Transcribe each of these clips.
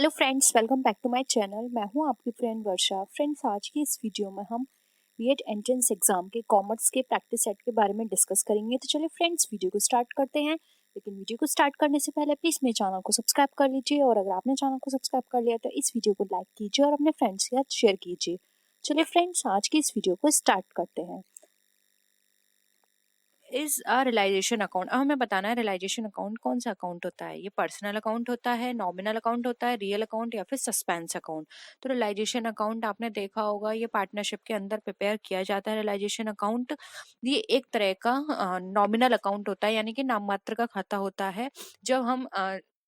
Hello friends, welcome back to my channel. मैं हूं आपकी फ्रेंड वर्षा। फ्रेंड्स, आज की इस वीडियो में हम बीएड एंट्रेंस एग्जाम के कॉमर्स के प्रैक्टिस सेट के बारे में डिस्कस करेंगे। तो चलिए फ्रेंड्स, वीडियो को स्टार्ट करते हैं। लेकिन वीडियो को स्टार्ट करने से पहले प्लीज मेरे चैनल को सब्सक्राइब कर लीजिए, और अगर आपने चैनल को सब्सक्राइब कर लिया तो इस वीडियो को लाइक कीजिए और अपने फ्रेंड्स के साथ शेयर कीजिए। चलिए फ्रेंड्स, आज की इस वीडियो को स्टार्ट करते हैं। Is a realisation account. अब हमें बताना है रियलाइजेशन अकाउंट कौन सा अकाउंट होता है। ये पर्सनल अकाउंट होता है, नॉमिनल अकाउंट होता है, रियल अकाउंट या फिर सस्पेंस अकाउंट। तो रियलाइजेशन अकाउंट आपने देखा होगा, ये पार्टनरशिप के अंदर प्रिपेयर किया जाता है। रियलाइजेशन अकाउंट ये एक तरह का नॉमिनल अकाउंट होता है, यानी कि नाम मात्र का खाता होता है। जब हम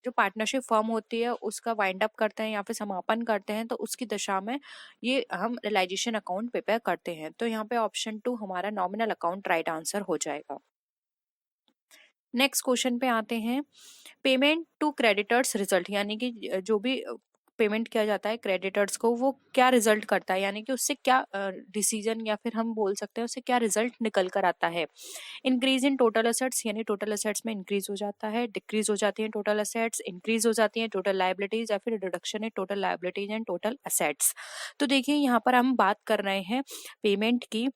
जो पार्टनरशिप फर्म होती है उसका वाइंड अप करते हैं या फिर समापन करते हैं, तो उसकी दशा में ये हम रियलाइजेशन अकाउंट प्रिपेयर करते हैं। तो यहाँ पे ऑप्शन 2 हमारा नॉमिनल अकाउंट राइट आंसर हो जाएगा। नेक्स्ट क्वेश्चन पे आते हैं। पेमेंट टू क्रेडिटर्स रिजल्ट, यानी कि जो भी पेमेंट किया जाता है क्रेडिटर्स को, वो क्या रिजल्ट करता है, यानी कि उससे क्या डिसीजन या फिर हम बोल सकते हैं उससे क्या रिजल्ट निकल कर आता है। इंक्रीज इन टोटल असेट्स, यानी टोटल असेट्स में इंक्रीज हो जाता है, डिक्रीज हो जाती है टोटल असेट्स, इंक्रीज हो जाती है टोटल लायबिलिटीज, या फिर reduction in total liabilities and total assets. तो देखिए यहाँ पर हम बात कर रहे हैं पेमेंट की,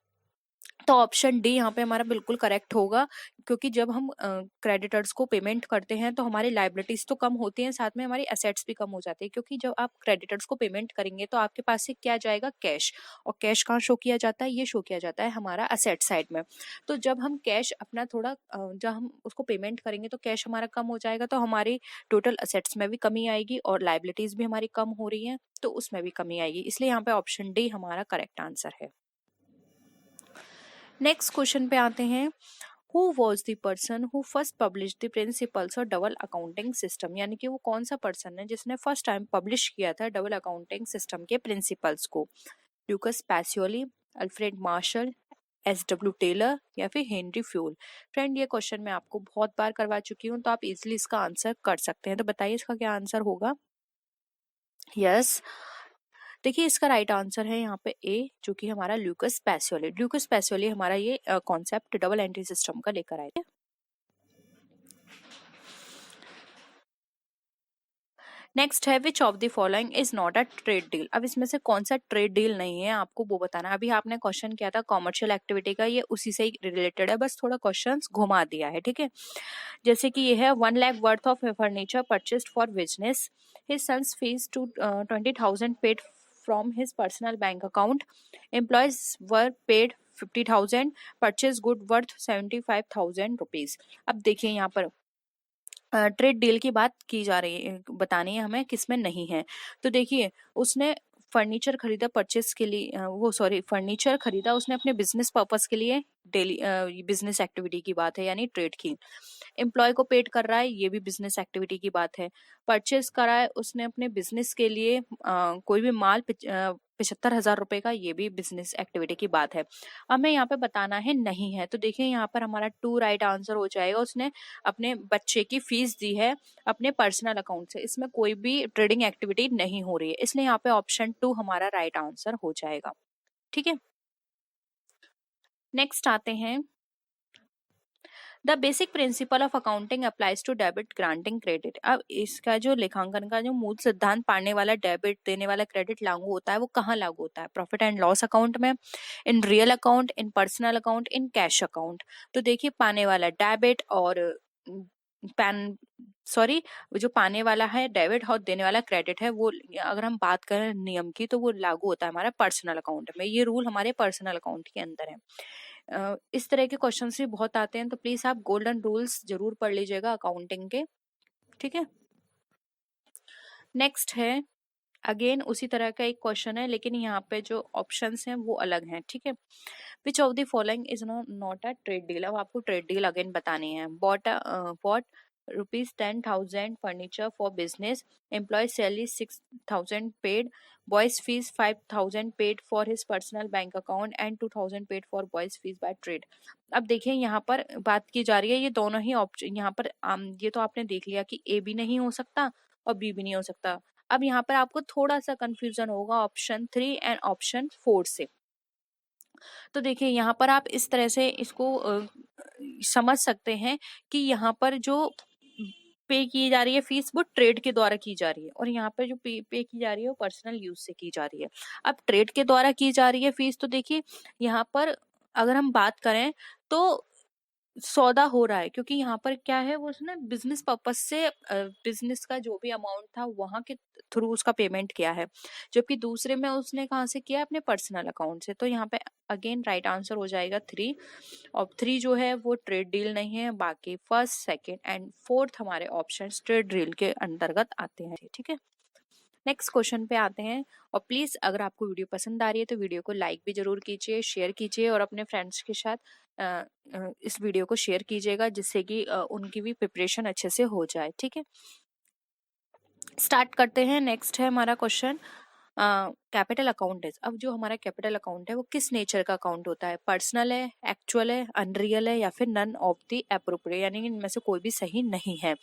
तो ऑप्शन डी यहाँ पे हमारा बिल्कुल करेक्ट होगा। क्योंकि जब हम क्रेडिटर्स को पेमेंट करते हैं तो हमारी लाइबिलिटीज तो कम होती हैं, साथ में हमारी असेट्स भी कम हो जाती है। क्योंकि जब आप क्रेडिटर्स को पेमेंट करेंगे तो आपके पास से क्या जाएगा, कैश। और कैश कहाँ शो किया जाता है, ये शो किया जाता है हमारा असेट साइड में। तो जब हम कैश अपना थोड़ा जब हम उसको पेमेंट करेंगे तो कैश हमारा कम हो जाएगा, तो हमारी टोटल असेट्स में भी कमी आएगी और लाइबिलिटीज भी हमारी कम हो रही है तो उसमें भी कमी आएगी। इसलिए यहाँ पे ऑप्शन डी हमारा करेक्ट आंसर है। नेक्स्ट क्वेश्चन पे आते हैं। Who was the person who first publish the principles और डबल अकाउंटिंग सिस्टम, यानी कि वो कौन सा पर्सन है जिसने फर्स्ट टाइम पब्लिश किया था डबल अकाउंटिंग सिस्टम के प्रिंसिपल्स को। Lucas Pacioli, Alfred Marshall, S W Taylor या फिर हेनरी फ्यूल। फ्रेंड, ये क्वेश्चन मैं आपको बहुत बार करवा चुकी हूँ, तो आप इजिली इसका आंसर कर सकते हैं। तो बताइए इसका क्या आंसर होगा। यस, देखिए इसका राइट आंसर है यहाँ पे ए, जो कि हमारा ल्यूकस पैसियोली। ल्यूकस पैसियोली हमारा ये कॉन्सेप्ट डबल एंट्री सिस्टम का लेकर आए थे। नेक्स्ट है which of the following is not a trade deal. अब इसमें से कौन सा ट्रेड डील नहीं है, आपको वो बताना है। अभी आपने क्वेश्चन किया था कॉमर्शियल एक्टिविटी का, ये उसी से ही रिलेटेड है, बस थोड़ा क्वेश्चन घुमा दिया है, ठीक है। जैसे कि ये है 1 lakh worth of furniture purchased for business, his sons fees to 20,000 paid from his personal bank account, employees were paid 50,000, purchase good worth 75,000 rupees. अब देखिए यहाँ पर ट्रेड डील की बात की जा रही है, बतानी है हमें किसमें नहीं है। तो देखिए उसने फर्नीचर खरीदा परचेस के लिए, वो सॉरी फर्नीचर खरीदा उसने अपने बिजनेस पर्पस के लिए, डेली बिजनेस एक्टिविटी की बात है यानी ट्रेड की। एम्प्लॉय को पेड कर रहा है, ये भी बिजनेस एक्टिविटी की बात है। परचेस करा है उसने अपने बिजनेस के लिए कोई भी माल 75,000 रुपए का, ये भी बिजनेस एक्टिविटी की बात है। हमें यहाँ पे बताना है नहीं है, तो देखिए यहाँ पर हमारा 2 राइट आंसर हो जाएगा। उसने अपने बच्चे की फीस दी है अपने पर्सनल अकाउंट से, इसमें कोई भी ट्रेडिंग एक्टिविटी नहीं हो रही है, इसलिए यहाँ पे ऑप्शन 2 हमारा राइट आंसर हो जाएगा, ठीक है। नेक्स्ट आते हैं। The basic principle of accounting applies to debit granting credit. अब इसका जो लेखांकन का जो मूल सिद्धांत पाने वाला डेबिट देने वाला क्रेडिट लागू होता है, वो कहाँ लागू होता है, प्रॉफिट एंड लॉस अकाउंट में, in real account, in personal account, in cash account. तो देखिए पाने वाला डेबिट और पैन सॉरी जो पाने वाला है डेबिट और देने वाला क्रेडिट है, वो अगर हम बात करें नियम की तो वो लागू होता है हमारा पर्सनल अकाउंट में। ये रूल हमारे पर्सनल अकाउंट के अंदर है। इस तरह के क्वेश्चंस भी बहुत आते हैं, तो प्लीज आप गोल्डन रूल्स जरूर पढ़ लीजिएगा अकाउंटिंग के, ठीक है। नेक्स्ट है, अगेन उसी तरह का एक क्वेश्चन है, लेकिन यहाँ पे जो ऑप्शंस हैं वो अलग हैं, ठीक है। Which of the following is not a trade deal. अब आपको ट्रेड डील अगेन बतानी है। Bought ₹10,000 furniture for business, employee salary 6,000 paid, boys fees 5,000 paid for his personal bank account and 2,000 paid for boys fees by trade। अब देखिए यहाँ पर बात की जा रही है, ये दोनों ही ऑप्शन यहाँ पर ये तो आपने देख लिया कि ए भी नहीं हो सकता और बी भी नहीं हो सकता। अब यहाँ पर आपको थोड़ा सा कंफ्यूजन होगा ऑप्शन 3 एंड ऑप्शन 4 से। तो देखिए यहाँ पर आप इस तरह से इसको समझ सकते हैं कि यहाँ पर जो पे की जा रही है फीस वो ट्रेड के द्वारा की जा रही है, और यहाँ पे जो पे की जा रही है वो पर्सनल यूज से की जा रही है। अब ट्रेड के द्वारा की जा रही है फीस, तो देखिए यहाँ पर अगर हम बात करें तो सौदा हो रहा है, क्योंकि यहाँ पर क्या है वो उसने बिजनेस पर्पस से बिजनेस का जो भी अमाउंट था वहां के थ्रू उसका पेमेंट किया है, जबकि दूसरे में उसने कहाँ से किया, अपने पर्सनल अकाउंट से। तो यहाँ पे अगेन राइट आंसर हो जाएगा 3, और 3 जो है वो ट्रेड डील नहीं है, बाकी फर्स्ट सेकेंड एंड फोर्थ हमारे ऑप्शन ट्रेड डील के अंतर्गत आते हैं। ठीक है, नेक्स्ट क्वेश्चन पे आते हैं। और प्लीज अगर आपको वीडियो पसंद आ रही है तो वीडियो को लाइक भी जरूर कीजिए, शेयर कीजिए, और अपने फ्रेंड्स के साथ इस वीडियो को शेयर कीजिएगा, जिससे कि उनकी भी प्रिपरेशन अच्छे से हो जाए। ठीक है, स्टार्ट करते हैं। नेक्स्ट है हमारा क्वेश्चन, कैपिटल अकाउंट इज। अब जो हमारा कैपिटल अकाउंट है वो किस नेचर का अकाउंट होता है, पर्सनल है, एक्चुअल है, अनरियल है, या फिर नन ऑफ द एप्रोप्रिएट, यानी कि इनमें से कोई भी सही नहीं है।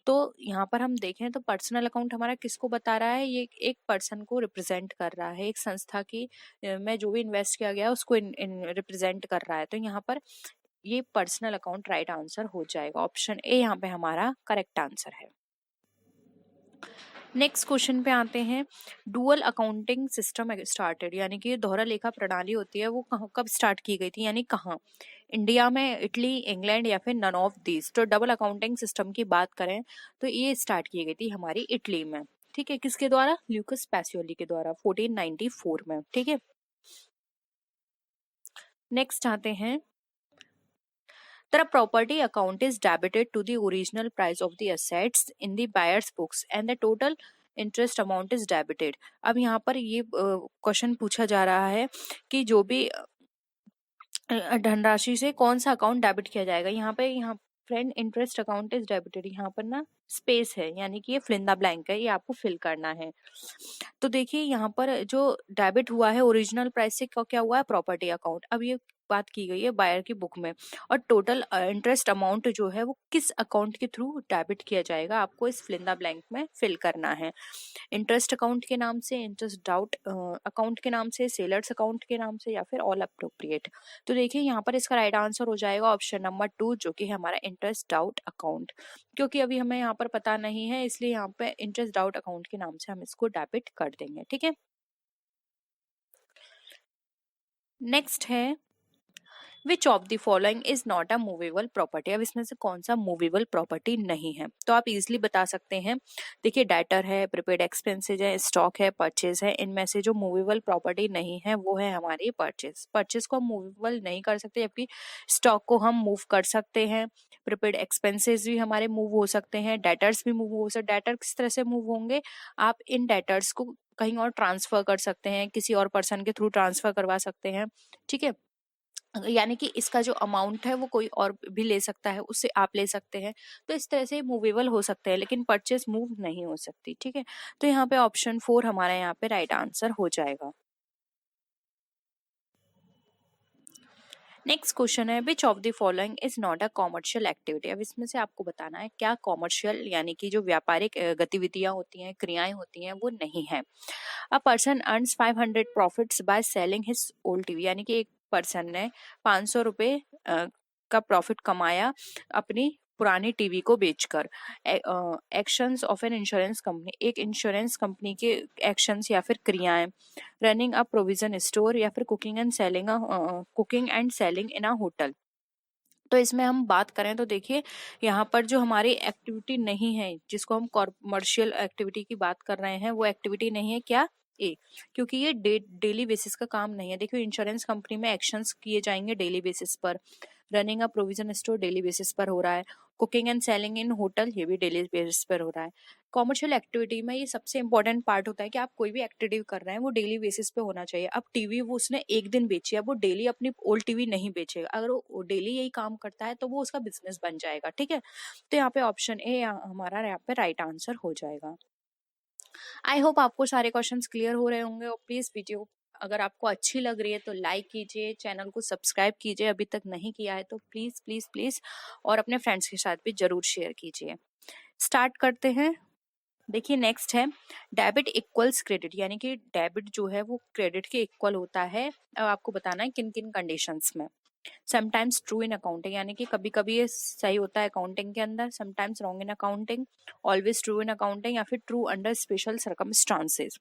तो यहाँ पर हम देखें तो पर्सनल अकाउंट हमारा किसको बता रहा है, ये एक पर्सन को रिप्रेजेंट कर रहा है, एक संस्था की में जो भी इन्वेस्ट किया गया है उसको रिप्रेजेंट कर रहा है। तो यहाँ पर ये पर्सनल अकाउंट राइट आंसर हो जाएगा, ऑप्शन ए यहाँ पे हमारा करेक्ट आंसर है। नेक्स्ट क्वेश्चन पे आते हैं, डुअल अकाउंटिंग सिस्टम स्टार्टेड, यानी कि दोहरा लेखा प्रणाली होती है वो कब स्टार्ट की गई थी, यानी कहाँ, इंडिया में, इटली, इंग्लैंड, या फिर नन ऑफ दीज। तो डबल अकाउंटिंग सिस्टम की बात करें तो ये स्टार्ट की गई थी हमारी इटली में। ठीक है, किसके द्वारा, ल्यूकस पैसियोली के द्वारा 1494 में। ठीक है, नेक्स्ट आते हैं, the property account is debited to the original price of the assets in the buyer's books and the total interest amount is debited. अब यहाँ पर ये क्वेश्चन पूछा जा रहा है कि जो भी धनराशि से कौन सा अकाउंट डेबिट किया जाएगा। यहाँ friend interest account is debited, यहाँ पर ना स्पेस है, यानी कि ये फिलिंदा ब्लैंक है, ये आपको फिल करना है। तो देखिए यहाँ पर जो डेबिट हुआ है ओरिजिनल प्राइस से क्या हुआ है, प्रॉपर्टी अकाउंट। अब ये बात की गई है बायर की बुक में, और टोटल इंटरेस्ट अमाउंट जो है वो किस अकाउंट के थ्रू डेबिट किया जाएगा, आपको इस फिलिंदा ब्लैंक में फिल करना है। इंटरेस्ट अकाउंट के नाम से, इंटरेस्ट डाउट अकाउंट के नाम से, सेलर्स अकाउंट के नाम से, या फिर ऑल अप्रोप्रिएट। तो देखिए यहाँ पर इसका राइट आंसर हो जाएगा ऑप्शन नंबर 2, जो कि है हमारा इंटरेस्ट डाउट अकाउंट। क्योंकि अभी हमें यहाँ पर पता नहीं है, इसलिए यहाँ पे इंटरेस्ट डाउट अकाउंट के नाम से हम इसको डेबिट कर देंगे। ठीक है, नेक्स्ट है, which of the following is not a movable property. अब इसमें से कौन सा मूवेबल प्रॉपर्टी नहीं है, तो आप इजिली बता सकते हैं। देखिए डेटर है, प्रीपेड एक्सपेंसेज है, स्टॉक है, परचेज है। इनमें से जो मूवेबल प्रॉपर्टी नहीं है वो है हमारी परचेज। परचेज को हम मूवेबल नहीं कर सकते, जबकि स्टॉक को हम मूव कर सकते हैं। प्रीपेड एक्सपेंसेस भी हमारे मूव हो सकते हैं, डेटर्स भी मूव हो सकते। डेटर किस तरह से मूव होंगे, आप इन डेटर्स को कहीं और ट्रांसफर कर सकते हैं, किसी और पर्सन के थ्रू ट्रांसफर करवा सकते हैं। ठीक है, यानी कि इसका जो अमाउंट है वो कोई और भी ले सकता है, उससे आप ले सकते हैं। तो इस तरह से मूवेबल हो सकते हैं, लेकिन परचेस मूव नहीं हो सकती। ठीक है, तो यहाँ पे ऑप्शन 4 हमारा यहाँ पे राइट आंसर हो जाएगा। नेक्स्ट क्वेश्चन है, which of the following is not a commercial activity. अब इसमें से आपको बताना है क्या कॉमर्शियल यानी कि जो व्यापारिक गतिविधियां होती हैं, क्रियाएं होती हैं, वो नहीं है। A person earns 500 profits by selling his old TV, यानी कि एक पर्सन ने 500 रुपए का प्रॉफिट कमाया अपनी पुरानी टीवी को बेचकर। Actions of an insurance company, एक इंश्योरेंस कंपनी के एक्शंस या फिर क्रियाएं। रनिंग अ प्रोविजन स्टोर, या फिर cooking and selling in a hotel. तो इसमें हम बात करें तो देखिए यहाँ पर जो हमारी एक्टिविटी नहीं है, जिसको हम कॉमर्शियल एक्टिविटी की बात कर रहे हैं, वो एक्टिविटी नहीं है क्या, ए, क्योंकि ये डेली बेसिस का काम नहीं है। देखिए इंश्योरेंस कंपनी में एक्शंस किए जाएंगे डेली बेसिस पर। Running a provision store daily basis पर हो रहा है। Cooking and selling in hotel, ये भी डेली बेसिस पर हो रहा है। कॉमर्शियल एक्टिविटी में ये सबसे इंपॉर्टेंट पार्ट होता है कि आप कोई भी एक्टिविटी कर रहे हैं वो डेली बेसिस पे होना चाहिए। अब टीवी वो उसने एक दिन बेची है, वो डेली अपनी ओल्ड टीवी नहीं बेचेगा। अगर वो डेली यही काम करता है तो वो उसका बिजनेस बन जाएगा। ठीक है, तो यहाँ पे ऑप्शन ए हमारा यहाँ पे राइट आंसर हो जाएगा। आई होप आपको सारे क्वेश्चंस क्लियर हो रहे होंगे, और प्लीज वीडियो अगर आपको अच्छी लग रही है तो लाइक कीजिए, चैनल को सब्सक्राइब कीजिए अभी तक नहीं किया है तो प्लीज प्लीज प्लीज, और अपने फ्रेंड्स के साथ भी जरूर शेयर कीजिए। स्टार्ट करते हैं। देखिए नेक्स्ट है, डेबिट इक्वल्स क्रेडिट, यानी कि डेबिट जो है वो क्रेडिट के इक्वल होता है। अब आपको बताना है किन किन कंडीशंस में। समटाइम्स ट्रू इन अकाउंटिंग, यानी कि कभी कभी ये सही होता है अकाउंटिंग के अंदर, sometimes wrong in accounting, always true in accounting, या फिर ट्रू अंडर स्पेशल सर्कमस्टांसेस।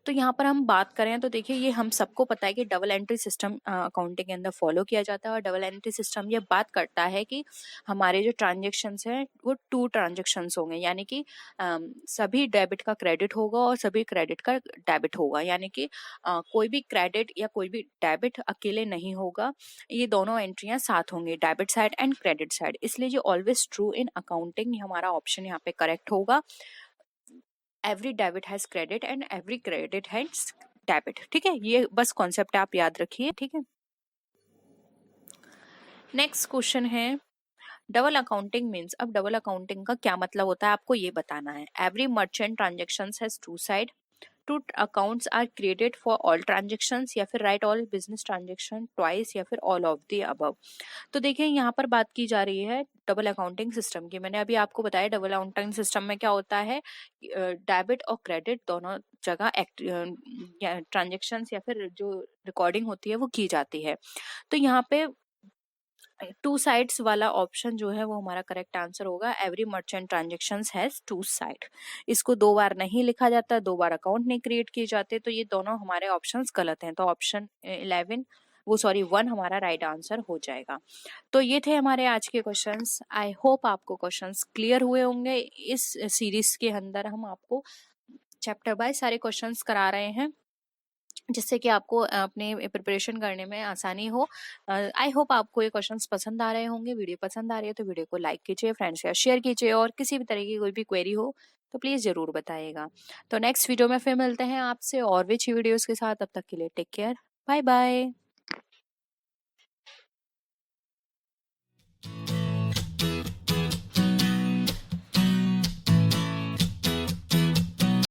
तो यहाँ पर हम बात करें तो देखिए ये हम सबको पता है कि डबल एंट्री सिस्टम अकाउंटिंग के अंदर फॉलो किया जाता है। और डबल एंट्री सिस्टम ये बात करता है कि हमारे जो ट्रांजेक्शन्स हैं वो टू ट्रांजेक्शन्स होंगे, यानी कि सभी डेबिट का क्रेडिट होगा और सभी क्रेडिट का डेबिट होगा, यानी कि कोई भी क्रेडिट या कोई भी डेबिट अकेले नहीं होगा, ये दोनों एंट्रियां साथ होंगी, debit side and credit side. इसलिए जो ऑलवेज ट्रू इन अकाउंटिंग हमारा ऑप्शन यहाँ पे करेक्ट होगा। Every debit has credit and every credit has debit. ठीक है, ये बस कॉन्सेप्ट आप याद रखिए। ठीक है, नेक्स्ट क्वेश्चन है डबल अकाउंटिंग मीन्स। अब डबल अकाउंटिंग का क्या मतलब होता है आपको ये बताना है। Every merchant transaction has two side, two accounts are created for all transactions, या फिर right all business transaction twice, या फिर ऑल ऑफ द अबव। तो देखिए यहाँ पर बात की जा रही है डबल अकाउंटिंग सिस्टम की। मैंने अभी आपको बताया डबल अकाउंटिंग सिस्टम में क्या होता है, डेबिट और क्रेडिट दोनों जगह ट्रांजेक्शन्स या फिर जो रिकॉर्डिंग होती है वो की जाती है। तो यहाँ पे टू साइड्स वाला ऑप्शन जो है वो हमारा करेक्ट आंसर होगा। Every merchant transactions has two side. इसको दो बार नहीं लिखा जाता, दो बार अकाउंट नहीं क्रिएट किए जाते, तो ये दोनों हमारे ऑप्शंस गलत हैं। तो ऑप्शन 11 वो सॉरी 1 हमारा राइट आंसर हो जाएगा। तो ये थे हमारे आज के क्वेश्चंस। आई होप आपको क्वेश्चंस क्लियर हुए होंगे। इस सीरीज के अंदर हम आपको चैप्टर बाय सारे क्वेश्चंस करा रहे हैं, जिससे कि आपको अपने प्रिपरेशन करने में आसानी हो। आई होप आपको ये क्वेश्चंस पसंद आ रहे होंगे। वीडियो पसंद आ रही है तो वीडियो को लाइक कीजिए, फ्रेंड्स के साथ शेयर कीजिए, और किसी भी तरह की कोई भी क्वेरी हो तो प्लीज़ ज़रूर बताइएगा। तो नेक्स्ट वीडियो में फिर मिलते हैं आपसे और भी अच्छी वीडियोज़ के साथ। तब तक के लिए टेक केयर, बाय बाय।